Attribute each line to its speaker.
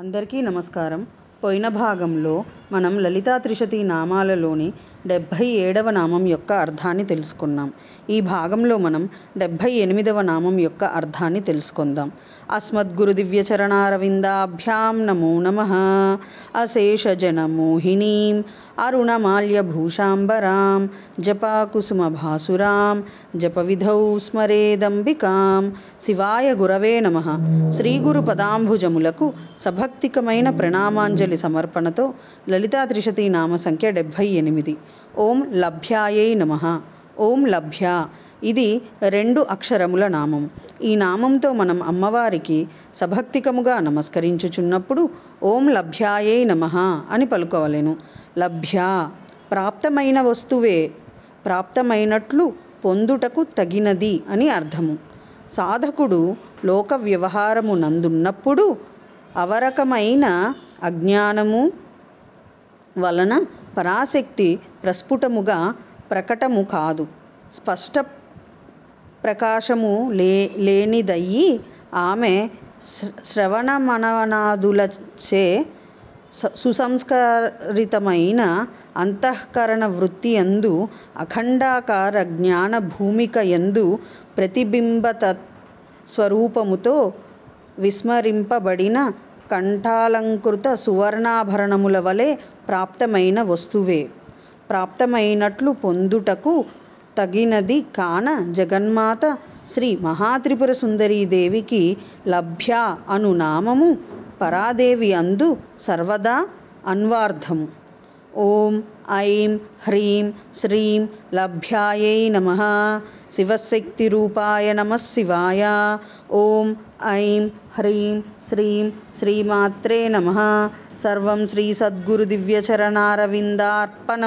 Speaker 1: అందరికీ నమస్కారం. పోయిన భాగంలో మనం లలితా త్రిశతి నామాలలోని 77వ నామం యొక్క అర్థాన్ని తెలుసుకున్నాం. ఈ భాగంలో మనం 78వ నామం యొక్క అర్థాన్ని తెలుసుకుందాం. అస్మద్గురు దివ్యచరణారవిందాభ్యాం నమో నమః. అశేషజనమోహినీం అరుణమాల్యభూషాంబరాం జపాకుసుమభాసురాం జపవిధౌ స్మరేదంబికాం. శివాయ గురవే నమః. శ్రీ గురు పదాంభుజములకు సభక్తికమైన ప్రణామాంజలి సమర్పణతో లలితా త్రిశతి నామ సంఖ్య 78. ఓం లభ్యాయై నమః. ఓం లభ్య ఇది 2 అక్షరముల నామం. ఈ నామంతో మనం అమ్మవారికి సభక్తికముగా నమస్కరించుచున్నప్పుడు ఓం లభ్యాయై నమః అని పలుకోవలెను. లభ్య ప్రాప్తమైన వస్తువే, ప్రాప్తమైనట్లు పొందుటకు తగినది అని అర్థము. సాధకుడు లోక వ్యవహారము నందున్నప్పుడు అవరకమైన అజ్ఞానము వలన పరాశక్తి ప్రస్ఫుటముగా ప్రకటము కాదు, స్పష్ట ప్రకాశము లేనిదయ్యి ఆమె శ్రవణమననాదులచే సుసంస్కరితమైన అంతఃకరణ వృత్తి యందు అఖండాకార జ్ఞాన భూమిక యందు ప్రతిబింబత స్వరూపముతో విస్మరింపబడిన కంఠాలంకృత సువర్ణాభరణముల వలె ప్రాప్తమైన వస్తువే. ప్రాప్తమైనట్లు పొందుటకు తగినది కాన జగన్మాత శ్రీ మహాత్రిపుర సుందరీదేవికి లభ్య అను నామము పరాదేవి అందు సర్వదా అన్వార్థము. ఓం ఐం హ్రీం శ్రీం లభ్యాయై నమః. శివశక్తి రూపాయ నమః శివాయ. ఓం ఐం హ్రీం శ్రీం శ్రీమాత్రే నమః. సర్వం శ్రీ సద్గురు దివ్యచరణారవిందార్పణం.